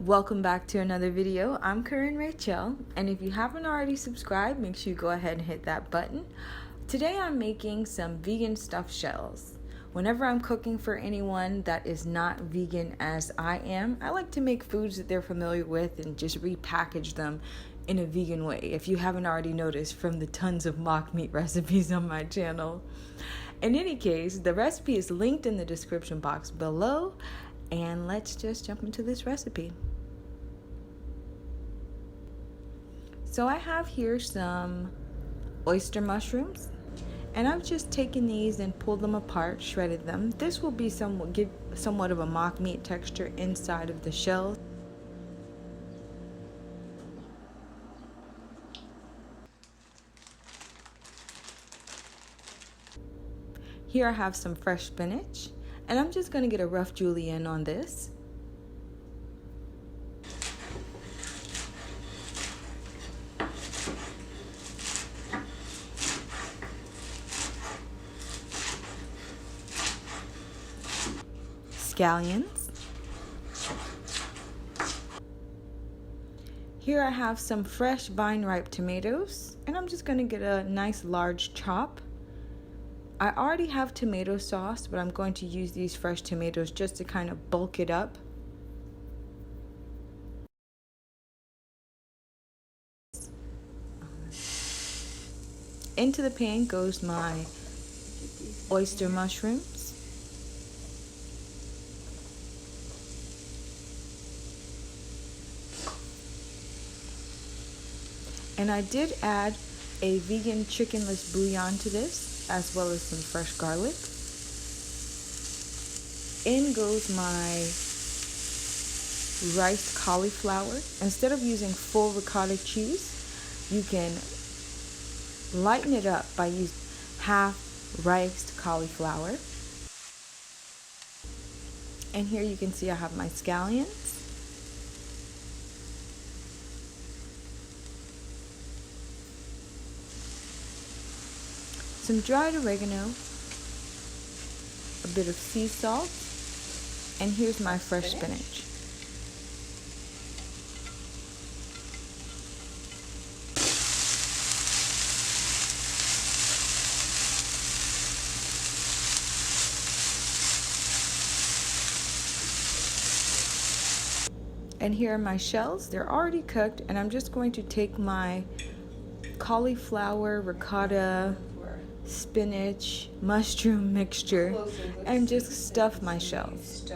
Welcome back to another video. I'm Korenn Rachelle, and if you haven't already subscribed, make sure you go ahead and hit that button. Today I'm making some vegan stuffed shells. Whenever I'm cooking for anyone that is not vegan as I am, I like to make foods that they're familiar with and just repackage them in a vegan way, if you haven't already noticed from the tons of mock meat recipes on my channel. In any case, the recipe is linked in the description box below, and let's just jump into this recipe. So I have here some oyster mushrooms, and I've just taken these and pulled them apart, shredded them. This will be give somewhat of a mock meat texture inside of the shells. Here I have some fresh spinach, and I'm just going to get a rough julienne on this. Scallions. Here I have some fresh vine-ripe tomatoes, and I'm just going to get a nice large chop. I already have tomato sauce, but I'm going to use these fresh tomatoes just to kind of bulk it up. Into the pan goes my oyster mushrooms. And I did add a vegan chickenless bouillon to this, as well as some fresh garlic. In goes my riced cauliflower. Instead of using full ricotta cheese, you can lighten it up by using half riced cauliflower. And here you can see I have my scallions. Some dried oregano, a bit of sea salt, and here's my fresh spinach. And here are my shells. They're already cooked, and I'm just going to take my cauliflower, ricotta, spinach, mushroom mixture and just stuff my shells.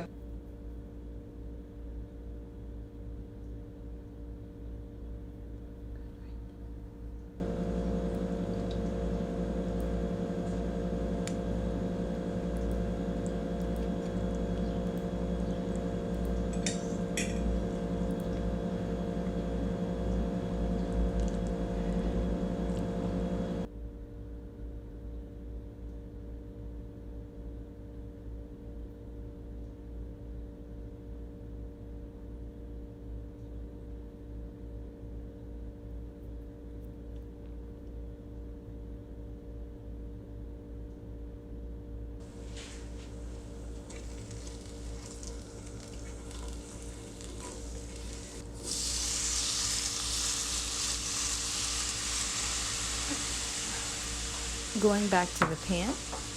Going back to the pan,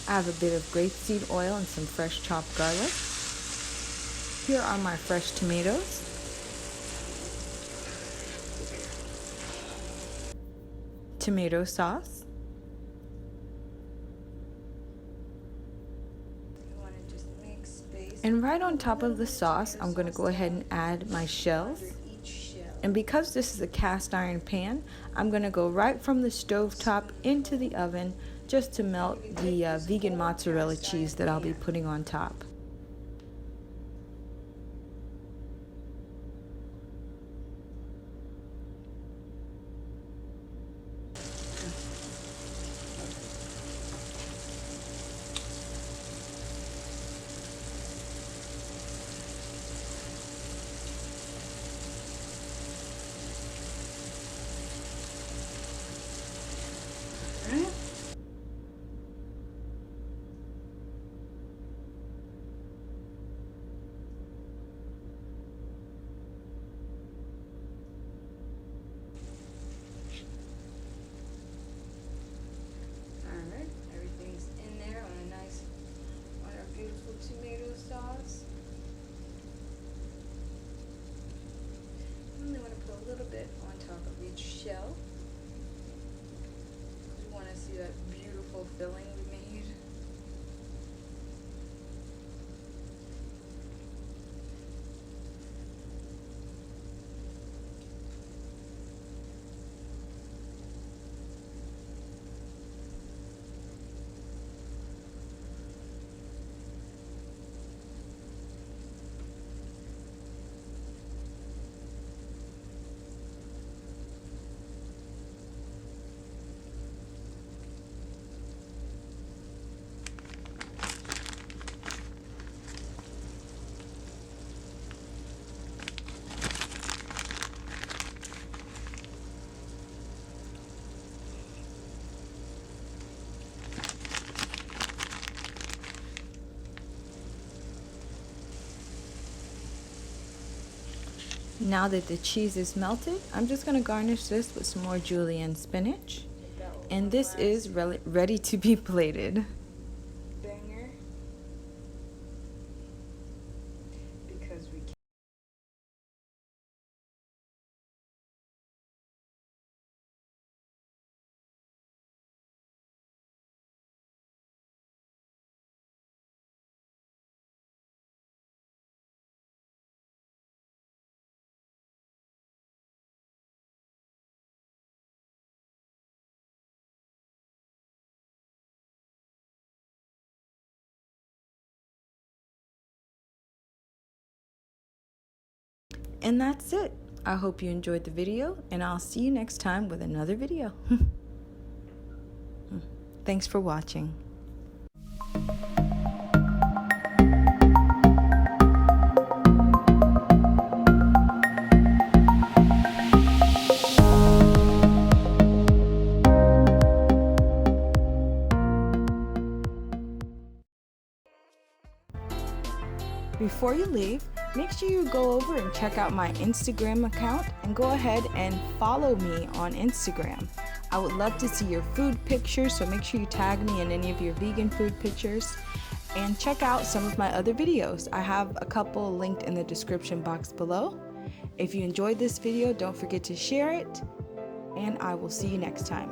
I have a bit of grapeseed oil and some fresh chopped garlic. Here are my fresh tomatoes. Tomato sauce. And right on top of the sauce, I'm going to go ahead and add my shells. And because this is a cast iron pan, I'm going to go right from the stove top into the oven just to melt the vegan mozzarella cheese that I'll be putting on top. it on top of each shell. You want to see that beautiful filling we made. Now that the cheese is melted, I'm just going to garnish this with some more julienne spinach. And this is ready to be plated. Banger. Because we can. And that's it. I hope you enjoyed the video, and I'll see you next time with another video. Thanks for watching. Before you leave, make sure you go over and check out my Instagram account and go ahead and follow me on Instagram. I would love to see your food pictures, so make sure you tag me in any of your vegan food pictures, and check out some of my other videos. I have a couple linked in the description box below. If you enjoyed this video, don't forget to share it, and I will see you next time.